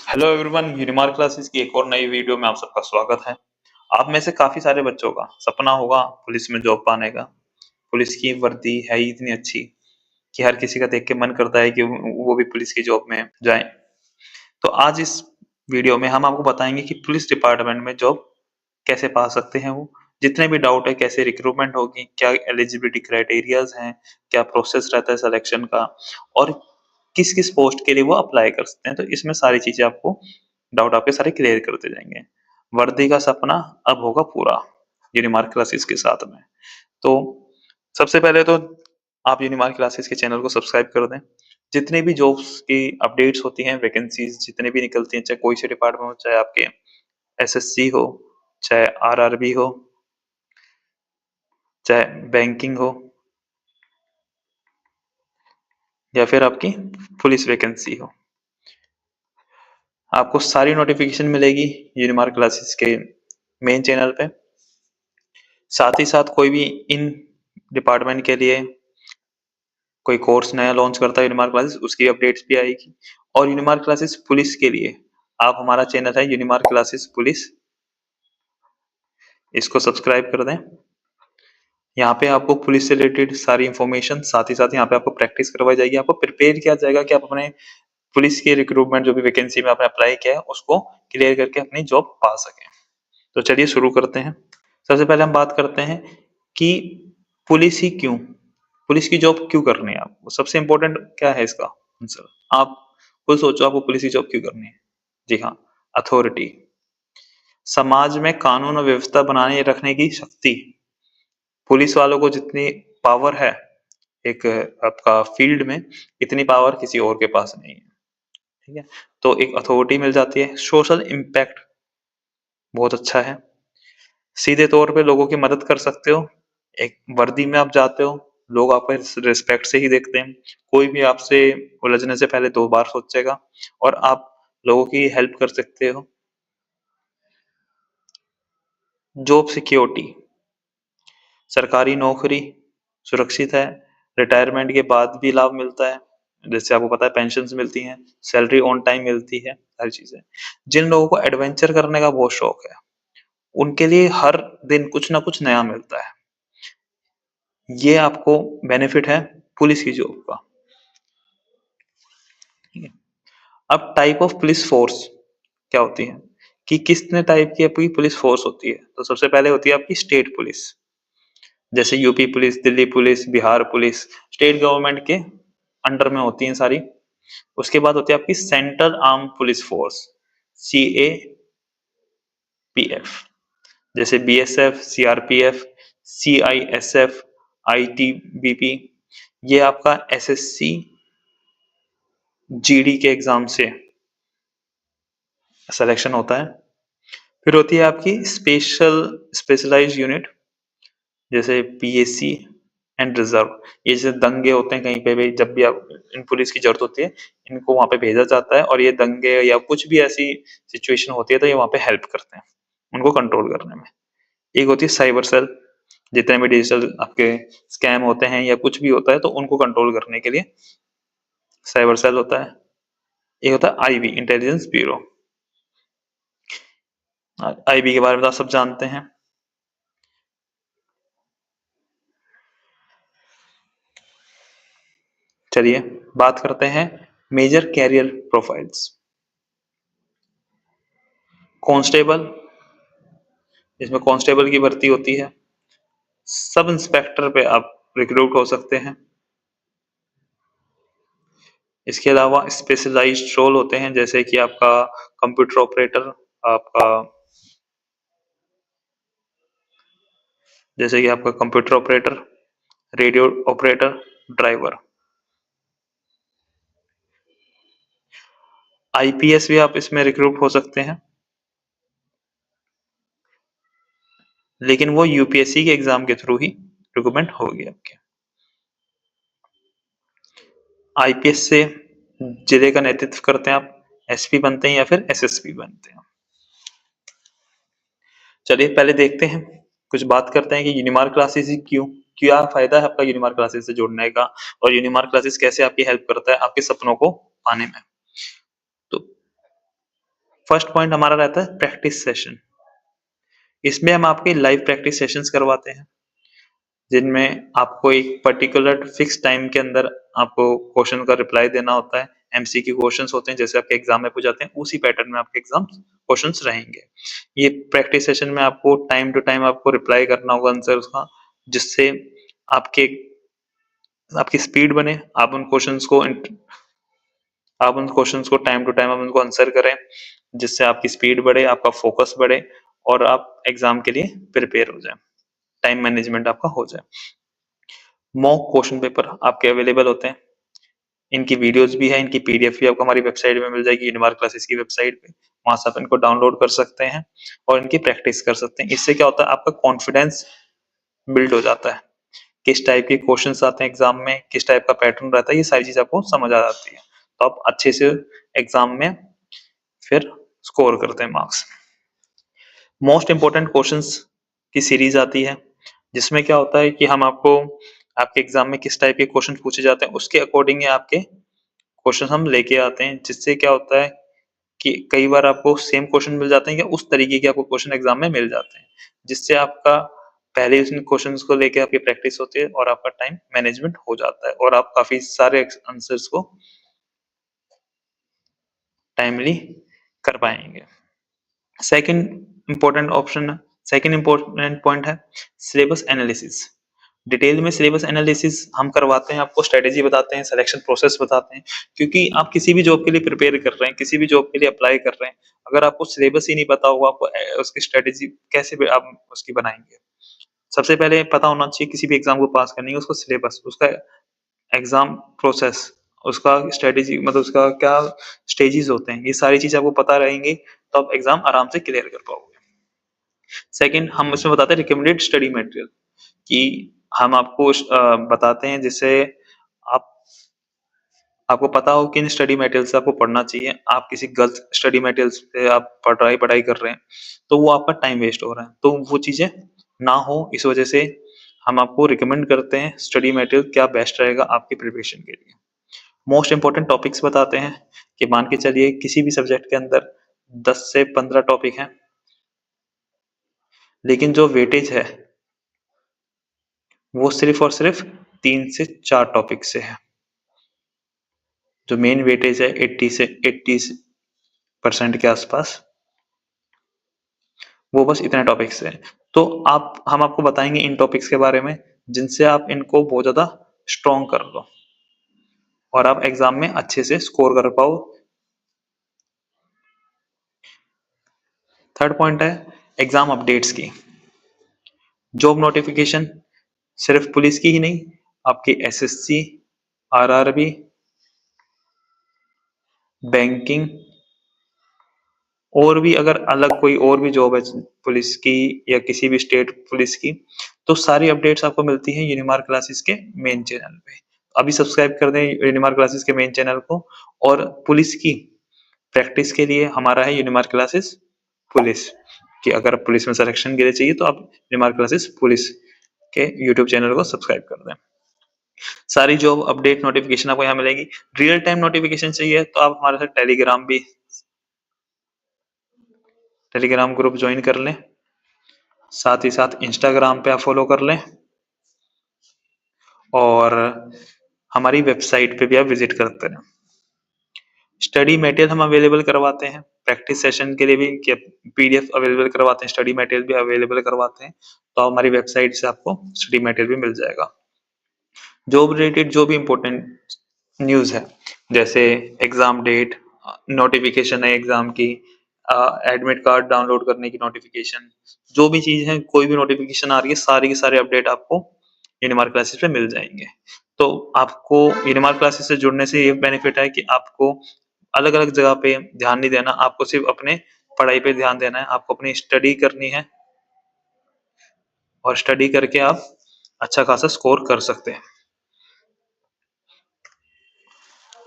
Hello everyone, यूनिमार classes की एक और नई वीडियो में आप सबका स्वागत है। आप में से काफी सारे बच्चों का सपना होगा पुलिस में जॉब पाने का। पुलिस की वर्दी है ही इतनी अच्छी कि हर किसी का देख के मन करता है कि वो भी पुलिस की जॉब में जाए। तो आज इस वीडियो में हम आपको बताएंगे कि पुलिस डिपार्टमेंट में जॉब कैसे पा सकते हैं वो। जितने भी डाउट है कैसे रिक्रूटमेंट होगी, क्या एलिजिबिलिटी क्राइटेरियाज हैं, क्या प्रोसेस रहता है सिलेक्शन का, और किस किस पोस्ट के लिए वो अप्लाई कर सकते हैं। तो इसमें सारी चीजें आपको डाउट आपके सारे क्लियर करते जाएंगे। वर्दी का सपना अब होगा पूरा यूनिमार्क क्लासेस के साथ में। तो सबसे पहले तो आप यूनिमार्क क्लासेस के चैनल को सब्सक्राइब कर दें। जितनी भी जॉब्स की अपडेट्स होती हैं, वैकेंसीज जितने भी निकलती हैं, चाहे कोई से डिपार्टमेंट हो, चाहे आपके एसएससी हो, चाहे आरआरबी हो, चाहे बैंकिंग हो, या फिर आपकी पुलिस वैकेंसी हो, आपको सारी नोटिफिकेशन मिलेगी यूनिमार्क क्लासेस के मेन चैनल पे। साथ ही साथ कोई भी इन डिपार्टमेंट के लिए कोई कोर्स नया लॉन्च करता है यूनिमार्क क्लासेस, उसकी अपडेट्स भी आएगी। और यूनिमार्क क्लासेस पुलिस के लिए आप हमारा चैनल है यूनिमार्क क्लासेस पुलिस, इसको सब्सक्राइब कर दें। यहाँ पे आपको पुलिस से रिलेटेड सारी इंफॉर्मेशन, साथ ही साथ यहाँ पे आपको प्रैक्टिस करवाई जाएगी, आपको प्रिपेयर किया जाएगा कि आप अपने पुलिस के रिक्रूटमेंट जो भी वैकेंसी में आपने अप्लाई किया है उसको क्लियर करके अपनी जॉब पा सकें। तो चलिए शुरू करते हैं। सबसे पहले हम बात करते हैं कि पुलिस ही क्यों, पुलिस की जॉब क्यों करनी है आपको। सबसे इंपॉर्टेंट क्या है इसका आंसर, आप खुद सोचो आपको पुलिस की जॉब क्यों करनी है। जी हाँ, अथॉरिटी, समाज में कानून और व्यवस्था बनाने रखने की शक्ति। पुलिस वालों को जितनी पावर है एक आपका फील्ड में, इतनी पावर किसी और के पास नहीं है। ठीक है, तो एक अथॉरिटी मिल जाती है। सोशल इम्पैक्ट बहुत अच्छा है, सीधे तौर पे लोगों की मदद कर सकते हो। एक वर्दी में आप जाते हो, लोग आपको रिस्पेक्ट से ही देखते हैं, कोई भी आपसे उलझने से पहले 2 बार सोचेगा, और आप लोगों की हेल्प कर सकते हो। जॉब सिक्योरिटी, सरकारी नौकरी सुरक्षित है, रिटायरमेंट के बाद भी लाभ मिलता है, जैसे आपको पता है पेंशन्स मिलती हैं, सैलरी ऑन टाइम मिलती है, हर चीजें। जिन लोगों को एडवेंचर करने का बहुत शौक है उनके लिए हर दिन कुछ ना कुछ नया मिलता है। ये आपको बेनिफिट है पुलिस की जॉब का। ठीक है, अब टाइप ऑफ पुलिस फोर्स क्या होती है, कि कितने टाइप की आपकी पुलिस फोर्स होती है। तो सबसे पहले होती है आपकी स्टेट पुलिस, जैसे UP police, Delhi police, Bihar police, state government के अंडर में होती हैं सारी। उसके बाद होती है आपकी central arm police force, CAPF, जैसे BSF, CRPF, CISF, ITBP। ये आपका SSC GD के एग्जाम से सिलेक्शन होता है। फिर होती है आपकी स्पेशलाइज्ड यूनिट, जैसे PSC एंड रिजर्व। ये जैसे दंगे होते हैं कहीं पे भी, जब भी आप इन पुलिस की जरूरत होती है इनको वहां पे भेजा जाता है, और ये दंगे या कुछ भी ऐसी सिचुएशन होती है तो ये वहां पे हेल्प करते हैं उनको कंट्रोल करने में। एक होती है साइबर सेल, जितने भी डिजिटल आपके स्कैम होते हैं या कुछ भी होता है तो उनको कंट्रोल करने के लिए साइबर सेल होता है। एक होता है IB, इंटेलिजेंस ब्यूरो। IB के बारे में तो आप सब जानते हैं। चलिए बात करते हैं मेजर कैरियर प्रोफाइल्स। कांस्टेबल, इसमें कांस्टेबल की भर्ती होती है। सब इंस्पेक्टर पे आप रिक्रूट हो सकते हैं। इसके अलावा स्पेशलाइज्ड रोल होते हैं, जैसे कि आपका कंप्यूटर ऑपरेटर, आपका जैसे कि आपका computer operator, radio operator, driver. IPS भी आप इसमें रिक्रूट हो सकते हैं, लेकिन वो UPSC के एग्जाम के थ्रू ही रिक्रूटमेंट होगी आपके। IPS से जिले का नेतृत्व करते हैं आप, SP बनते हैं या फिर SSP बनते हैं। चलिए पहले देखते हैं, कुछ बात करते हैं कि यूनिमार्क क्लासेस ही क्यों, क्या फायदा है आपका यूनिमार्क क्लासेस से जुड़ने का, और यूनिमार्क क्लासेस कैसे आपकी हेल्प करता है आपके सपनों को पाने में। तो फर्स्ट पॉइंट हमारा रहता है प्रैक्टिस सेशन। इसमें हम आपके लाइव प्रैक्टिस सेशंस करवाते हैं, जिनमें आपको एक पर्टिकुलर फिक्स टाइम के अंदर आपको क्वेश्चन का रिप्लाई देना होता है। एमसीक्यू क्वेश्चंस होते हैं, जैसे आपके एग्जाम में पूछ जाते हैं, उसी पैटर्न में आपके एग्जाम क्वेश्चंस रहेंगे। ये प्रैक्टिस सेशन में आपको टाइम टू टाइम आपको रिप्लाई करना होगा आंसर्स का, जिससे आपके आपकी स्पीड बने। आप उन क्वेश्चंस को टाइम टू टाइम आप उनको आंसर करें, जिससे आपकी स्पीड बढ़े, आपका फोकस बढ़े और आप एग्जाम के लिए प्रिपेयर हो जाए, टाइम मैनेजमेंट आपका हो जाए। मॉक क्वेश्चन पेपर आपके अवेलेबल होते हैं, इनकी वीडियोस भी है, इनकी पीडीएफ भी आपको हमारी वेबसाइट में मिल जाएगी, यूनिमार्क क्लासेस की वेबसाइट पे। वहां से आप इनको डाउनलोड कर सकते हैं और इनकी प्रैक्टिस कर सकते हैं। इससे क्या होता है, आपका कॉन्फिडेंस बिल्ड हो जाता है, किस टाइप के क्वेश्चंस आते हैं एग्जाम में, किस टाइप का पैटर्न रहता है, ये सारी चीज आपको समझ आ जाती है, तो आप अच्छे से एग्जाम में फिर स्कोर करते हैं मार्क्स। मोस्ट इंपोर्टेंट क्वेश्चंस की सीरीज आती है, जिसमें क्या होता है कि हम आपको आपके एग्जाम में किस टाइप के क्वेश्चन पूछे जाते हैं उसके अकॉर्डिंग आपके क्वेश्चन हम लेके आते हैं, जिससे क्या होता है कि कई बार आपको सेम क्वेश्चन मिल जाते हैं या उस तरीके के आपको क्वेश्चन एग्जाम में मिल जाते हैं, जिससे आपका पहले उन क्वेश्चंस को लेके आपकी प्रैक्टिस होती है और आपका टाइम मैनेजमेंट हो जाता है और आप काफी सारे आंसर्स को टाइमली कर पाएंगे। सेकंड इंपॉर्टेंट पॉइंट है सिलेबस एनालिसिस। डिटेल में सिलेबस एनालिसिस हम करवाते हैं, आपको स्ट्रेटेजी बताते हैं, सिलेक्शन प्रोसेस बताते हैं, क्योंकि आप किसी भी जॉब के लिए प्रिपेयर कर रहे हैं, किसी भी जॉब के लिए अप्लाई कर रहे हैं, अगर आपको सिलेबस ही नहीं पता होगा, आपको उसकी स्ट्रेटेजी कैसे आप उसकी बनाएंगे। सबसे पहले पता होना चाहिए किसी भी एग्जाम को पास करनी है, उसको सिलेबस, उसका एग्जाम प्रोसेस, उसका स्ट्रेटेजी, मतलब उसका क्या स्टेजेस होते हैं, ये सारी चीज आपको पता रहेंगी तो आप एग्जाम आराम से क्लियर कर पाओगे। सेकंड, हम इसमें बताते हैं रिकमेंडेड स्टडी मटेरियल, कि हम आपको बताते हैं जिससे आप आपको पता हो किन स्टडी मटेरियल से आपको पढ़ना चाहिए। आप किसी गलत स्टडी मटेरियल से आप पढ़ाई कर रहे हैं तो वो आपका टाइम वेस्ट हो रहा है, तो वो चीजें ना हो, इस वजह से हम आपको रिकमेंड करते हैं स्टडी मटेरियल क्या बेस्ट रहेगा आपकी प्रिपरेशन के लिए। मोस्ट इंपोर्टेंट टॉपिक्स बताते हैं, कि मान के चलिए किसी भी सब्जेक्ट के अंदर 10 से 15 टॉपिक हैं, लेकिन जो वेटेज है वो सिर्फ और सिर्फ 3 से 4 टॉपिक से है। जो मेन वेटेज है 80% के आसपास, वो बस इतने टॉपिक से है। तो हम आपको बताएंगे इन टॉपिक्स के बारे में, जिनसे आप इनको बहुत ज्यादा स्ट्रॉन्ग कर लो और आप एग्जाम में अच्छे से स्कोर कर पाओ। थर्ड पॉइंट है एग्जाम अपडेट्स की। जॉब नोटिफिकेशन सिर्फ पुलिस की ही नहीं, आपकी एसएससी, आरआरबी, बैंकिंग और भी अगर अलग कोई और भी जॉब है पुलिस की या किसी भी स्टेट पुलिस की, तो सारी अपडेट्स आपको मिलती हैं यूनिमार्क क्लासेस के मेन चैनल पे। अभी सब्सक्राइब कर दें यूनिमार्क क्लासेस के मेन चैनल को। और पुलिस की प्रैक्टिस के लिए हमारा है यूनिमार्क क्लासेस पुलिस, कि अगर पुलिस में सिलेक्शन के लिए चाहिए तो आप यूनिमार्क क्लासेस पुलिस के यूट्यूब चैनल को सब्सक्राइब कर दें। सारी जॉब अपडेट नोटिफिकेशन आपको यहाँ मिलेगी। रियल टाइम नोटिफिकेशन चाहिए तो आप हमारे साथ टेलीग्राम ग्रुप ज्वाइन कर लें, साथ ही साथ इंस्टाग्राम पे आप फॉलो कर लें और हमारी वेबसाइट पे भी आप विजिट करते रहें। स्टडी मटेरियल हम अवेलेबल करवाते हैं प्रैक्टिस सेशन के लिए भी, कि पीडीएफ अवेलेबल करवाते हैं, स्टडी मटेरियल भी अवेलेबल करवाते हैं, तो हमारी वेबसाइट से आपको स्टडी मटेरियल भी मिल जाएगा। जॉब रिलेटेड जो भी इम्पोर्टेंट न्यूज है, जैसे एग्जाम डेट, नोटिफिकेशन है एग्जाम की, एडमिट कार्ड डाउनलोड करने की नोटिफिकेशन, जो भी चीज है, कोई भी नोटिफिकेशन आ रही है, सारी की सारी अपडेट आपको यूनिमार्क क्लासेस पे मिल जाएंगे। तो आपको यूनिमार्क क्लासेस से जुड़ने से ये बेनिफिट है कि आपको अलग अलग जगह पे ध्यान नहीं देना, आपको सिर्फ अपने पढ़ाई पे ध्यान देना है, आपको अपनी स्टडी करनी है और स्टडी करके आप अच्छा खासा स्कोर कर सकते हैं।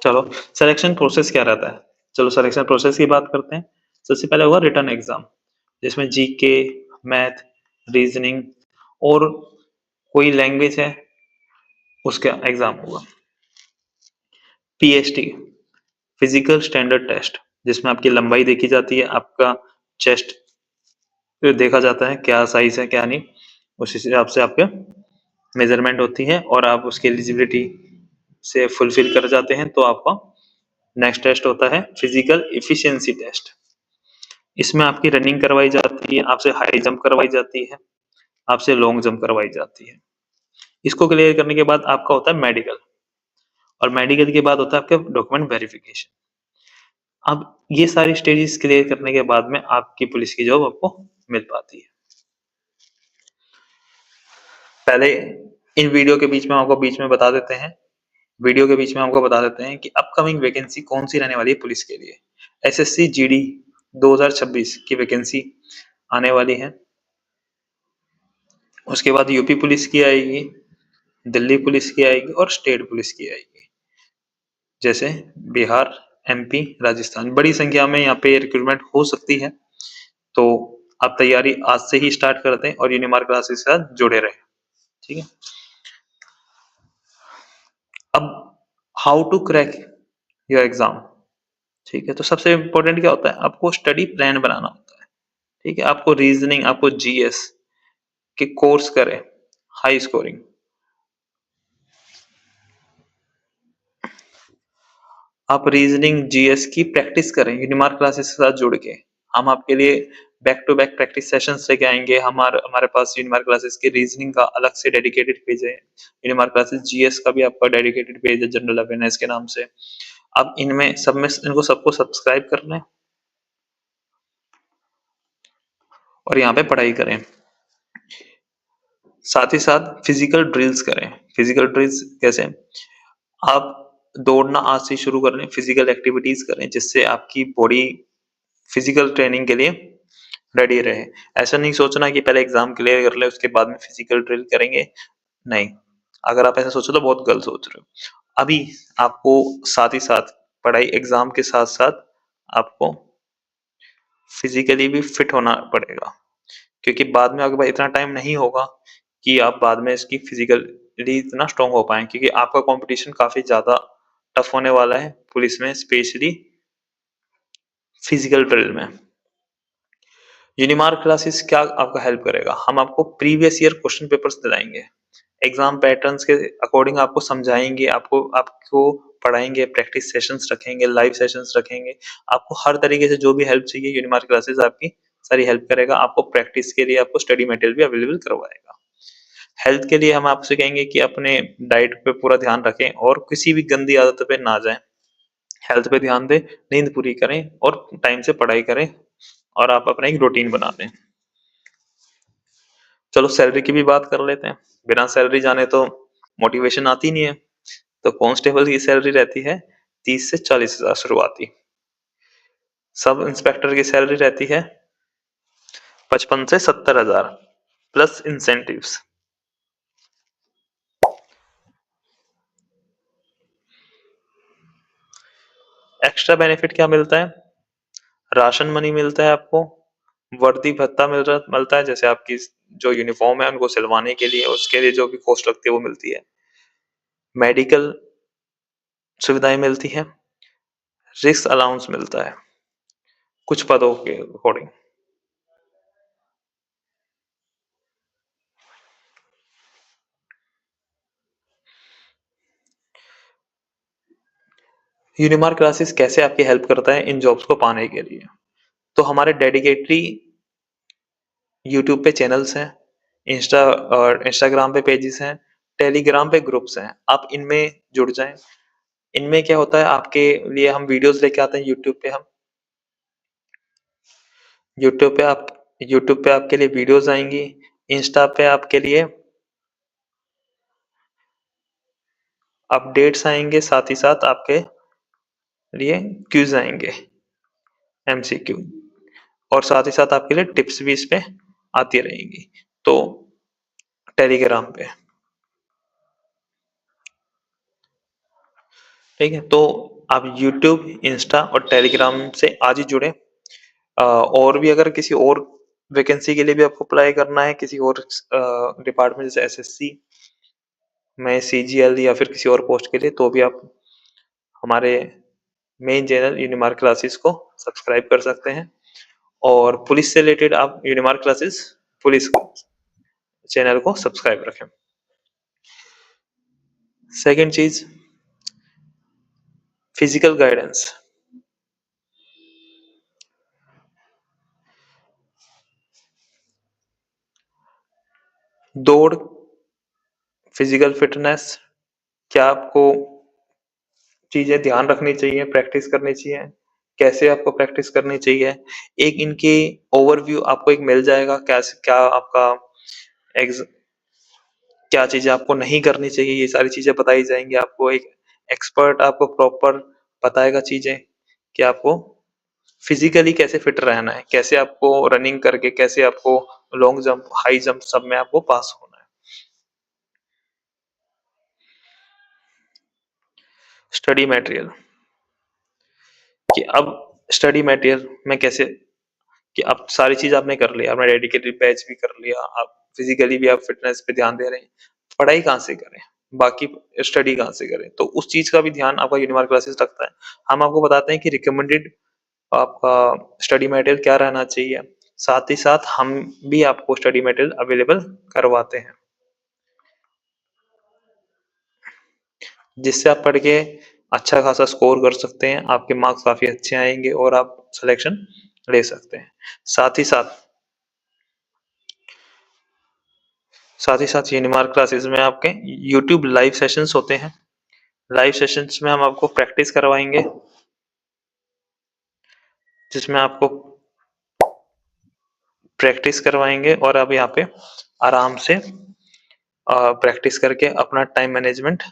चलो सिलेक्शन प्रोसेस क्या रहता है, चलो सिलेक्शन प्रोसेस की बात करते हैं। सबसे पहले होगा रिटन एग्जाम, जिसमें जीके, मैथ, रीजनिंग और कोई लैंग्वेज है उसका एग्जाम होगा। पीएसटी, फिजिकल स्टैंडर्ड टेस्ट, जिसमें आपकी लंबाई देखी जाती है, आपका चेस्ट देखा जाता है, क्या साइज़ है, क्या नहीं। उस हिसाब से आपके मेज़रमेंट होती है और आप उसकी एलिजिबिलिटी से फुलफिल कर जाते हैं तो आपका नेक्स्ट टेस्ट होता है फिजिकल एफिशिएंसी टेस्ट। इसमें आपकी रनिंग करवाई जाती है, आपसे हाई जंप करवाई जाती है, आपसे लॉन्ग जंप करवाई जाती है। इसको क्लियर करने के बाद आपका होता है मेडिकल और मेडिकल के बाद होता है आपका डॉक्यूमेंट वेरिफिकेशन। अब ये सारी स्टेजेस क्लियर करने के बाद में आपकी पुलिस की जॉब आपको मिल पाती है। पहले इन वीडियो के बीच में आपको बीच में बता देते हैं, वीडियो के बीच में आपको बता देते हैं कि अपकमिंग वैकेंसी कौन सी रहने वाली है पुलिस के लिए। एसएससी जीडी 2026 की वैकेंसी आने वाली है। उसके बाद यूपी पुलिस की आएगी, दिल्ली पुलिस की आएगी और स्टेट पुलिस की आएगी, जैसे बिहार, एमपी, राजस्थान। बड़ी संख्या में यहाँ पे रिक्रूटमेंट हो सकती है, तो आप तैयारी आज से ही स्टार्ट कर दें और यूनिमार्क क्लासेस के साथ जुड़े रहें। ठीक है। अब how to crack your exam. ठीक है, तो सबसे इम्पोर्टेंट क्या होता है, आपको स्टडी प्लान बनाना होता है। ठीक है, आपको रीजनिंग, आपको जीएस के कोर्स करें, हाई स्कोरिंग। आप रीजनिंग जीएस की प्रैक्टिस करें यूनिमार्क क्लासेस के साथ जुड़ के। हम आपके लिए back to back practice sessions लेके आएंगे। हमारे पास यूनिमार्क क्लासेस की रीजनिंग का अलग से डेडिकेटेड पेज है, यूनिमार्क क्लासेस जीएस का भी आपका डेडिकेटेड पेज है जनरल अवेयरनेस के नाम से। अब इनमें सब में इनको सबको सब्सक्राइब कर लें और यहाँ पे पढ़ाई करें। साथ ही साथ फिजिकल ड्रिल्स करें। फिजिकल ड्रिल्स कैसे, आप दौड़ना आज से शुरू कर लें, फिजिकल एक्टिविटीज करें जिससे आपकी बॉडी फिजिकल ट्रेनिंग के लिए रेडी रहे। ऐसा नहीं सोचना कि पहले एग्जाम क्लियर कर ले उसके बाद में फिजिकल ड्रिल करेंगे, नहीं। अगर आप ऐसा सोचो तो बहुत गलत सोच रहे हो। अभी आपको साथ ही साथ पढ़ाई, एग्जाम के साथ साथ आपको फिजिकली भी फिट होना पड़ेगा, क्योंकि बाद में आपके पास इतना टाइम नहीं होगा कि आप बाद में इसकी फिजिकली इतना स्ट्रांग हो पाए, क्योंकि आपका कंपटीशन काफी ज्यादा टफ होने वाला है पुलिस में, स्पेशली फिजिकल ड्रिल में। यूनिमार्क क्लासेस क्या आपका हेल्प करेगा, हम आपको प्रीवियस ईयर क्वेश्चन पेपर्स दिलाएंगे, एग्जाम पैटर्न्स के अकॉर्डिंग आपको समझाएंगे, आपको पढ़ाएंगे, प्रैक्टिस सेशंस रखेंगे, लाइव सेशंस रखेंगे। आपको हर तरीके से जो भी हेल्प चाहिए यूनिमार्क क्लासेस आपकी सारी हेल्प करेगा। आपको प्रैक्टिस के लिए आपको स्टडी मटेरियल भी अवेलेबल करवाएगा। हेल्थ के लिए हम आपसे कहेंगे कि अपने डाइट पे पूरा ध्यान रखें और किसी भी गंदी आदत पे ना जाएं। हेल्थ पे ध्यान दें, नींद पूरी करें और टाइम से पढ़ाई करें और आप अपना एक रूटीन बना लें। चलो सैलरी की भी बात कर लेते हैं। बिना सैलरी जाने तो मोटिवेशन आती नहीं है। तो कांस्टेबल की सैलरी रहती है 30 से 40 हजार शुरुआती। सब इंस्पेक्टर की सैलरी रहती है 55 से 70 हजार प्लस इंसेंटिव्स। एक्स्ट्रा बेनिफिट क्या मिलता है, राशन मनी मिलता है आपको, वर्दी भत्ता मिलता है, जैसे आपकी जो यूनिफॉर्म है उनको सिलवाने के लिए उसके लिए जो भी कॉस्ट लगती है वो मिलती है। मेडिकल सुविधाएं मिलती है, रिस्क अलाउंस मिलता है कुछ पदों के अकॉर्डिंग। यूनिमार्क क्लासेस कैसे आपकी हेल्प करता है इन जॉब्स को पाने के लिए, तो हमारे डेडिकेटरी यूट्यूब पे चैनल्स हैं, इंस्टाग्राम पे पेजेस हैं, टेलीग्राम पे ग्रुप्स हैं, आप इनमें जुड़ जाएं। इनमें क्या होता है, आपके लिए हम वीडियोस लेके आते हैं यूट्यूब पे। हम यूट्यूब पे आप यूट्यूब पे आपके लिए वीडियोस आएंगी, इंस्टा पे आपके लिए अपडेट्स आएंगे, साथ ही साथ आपके लिए क्यूज आएंगे, एमसीक्यू, और साथ ही साथ आपके लिए टिप्स भी इस पे आती रहेंगी। तो टेलीग्राम पे, ठीक है, तो आप यूट्यूब, इंस्टा और टेलीग्राम से आज ही जुड़े। और भी अगर किसी और वैकेंसी के लिए भी आपको अप्लाई करना है, किसी और डिपार्टमेंट जैसे एसएससी में, सीजीएल या फिर किसी और पोस्ट के लिए, तो भी आप हमारे मेन चैनल यूनिमार्क क्लासेस को सब्सक्राइब कर सकते हैं, और पुलिस से रिलेटेड आप यूनिमार्क क्लासेस पुलिस चैनल को सब्सक्राइब रखें। सेकंड चीज, फिजिकल गाइडेंस। दौड़, फिजिकल फिटनेस, क्या आपको चीजें ध्यान रखनी चाहिए, प्रैक्टिस करनी चाहिए, कैसे आपको प्रैक्टिस करनी चाहिए, एक इनकी ओवरव्यू आपको एक मिल जाएगा। क्या आपका क्या चीजें आपको नहीं करनी चाहिए, ये सारी चीजें बताई जाएंगी आपको। एक एक्सपर्ट आपको प्रॉपर बताएगा चीजें कि आपको फिजिकली कैसे फिट रहना है, कैसे आपको रनिंग करके, कैसे आपको लॉन्ग जंप, हाई जंप सब में आपको पास होना है। स्टडी मटेरियल, कि अब स्टडी मटेरियल में कैसे, कि अब सारी चीज आपने कर लिया, आपने डेडिकेटेड बैच भी कर लिया, आप फिजिकली भी आप फिटनेस पे ध्यान दे रहे हैं, पढ़ाई कहाँ से करें, बाकी स्टडी कहाँ से करें, तो उस चीज का भी ध्यान आपका यूनिमार्क क्लासेस रखता है। हम आपको बताते हैं कि रिकमेंडेड आपका स्टडी मटेरियल क्या रहना चाहिए, साथ ही साथ हम भी आपको स्टडी मटेरियल अवेलेबल करवाते हैं, जिससे आप पढ़ के अच्छा खासा स्कोर कर सकते हैं, आपके मार्क्स काफी अच्छे आएंगे और आप सिलेक्शन ले सकते हैं। साथ ही साथ यूनिमार्क क्लासेस में आपके यूट्यूब लाइव सेशंस होते हैं। लाइव सेशंस में हम आपको प्रैक्टिस करवाएंगे, जिसमें आपको प्रैक्टिस करवाएंगे और आप यहाँ पे आराम से प्रैक्टिस करके अपना टाइम मैनेजमेंट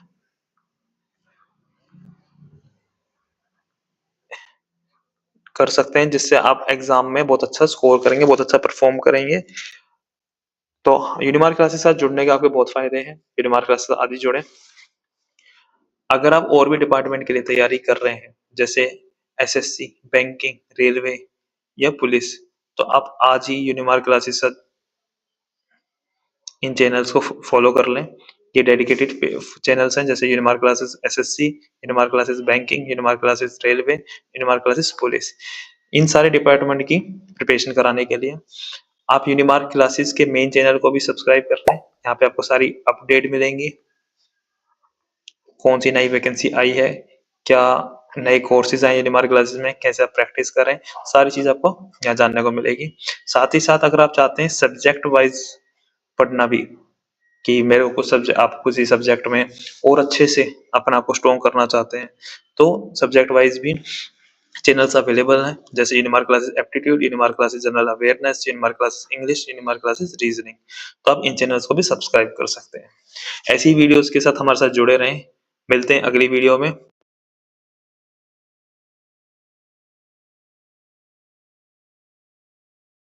कर सकते हैं, जिससे आप एग्जाम में बहुत अच्छा स्कोर करेंगे, बहुत अच्छा परफॉर्म करेंगे। तो यूनिमार्क क्लासेस के साथ जुड़ने के आपके बहुत फायदे हैं, यूनिमार्क क्लासेस आदि जुड़े। अगर आप और भी डिपार्टमेंट के लिए तैयारी कर रहे हैं, जैसे एसएससी, बैंकिंग, रेलवे या पुलिस, तो आप आज ही यूनिमार्क क्लासेस इन चैनल्स को फॉलो कर लें। ये डेडिकेटेड चैनल्स हैं, जैसे Unimark classes SSC, Unimark classes banking, Unimark classes railway, Unimark classes police, इन सारे डिपार्टमेंट की प्रिपरेशन कराने के लिए आप यूनिमार्क क्लासेस के मेन चैनल को भी सब्सक्राइब कर लें। यहाँ पे आपको सारी अपडेट मिलेंगी, कौन सी नई वैकेंसी आई है, क्या नए कोर्सेज आए यूनिमार्क क्लासेस में, कैसे आप प्रैक्टिस करें, सारी चीज आपको यहाँ जानने को मिलेगी। साथ ही साथ अगर आप चाहते हैं सब्जेक्ट वाइज पढ़ना भी, कि मेरे को कुछ सब्जेक्ट, आप किसी सब्जेक्ट में और अच्छे से अपना आपको स्ट्रॉन्ग करना चाहते हैं, तो सब्जेक्ट वाइज भी चैनल्स अवेलेबल हैं, जैसे Unimark classes aptitude, Unimark classes general awareness, Unimark classes English, Unimark classes reasoning. तो आप इन चैनल्स को भी सब्सक्राइब कर सकते हैं। ऐसी वीडियोस के साथ हमारे साथ जुड़े रहें। मिलते हैं अगली वीडियो में।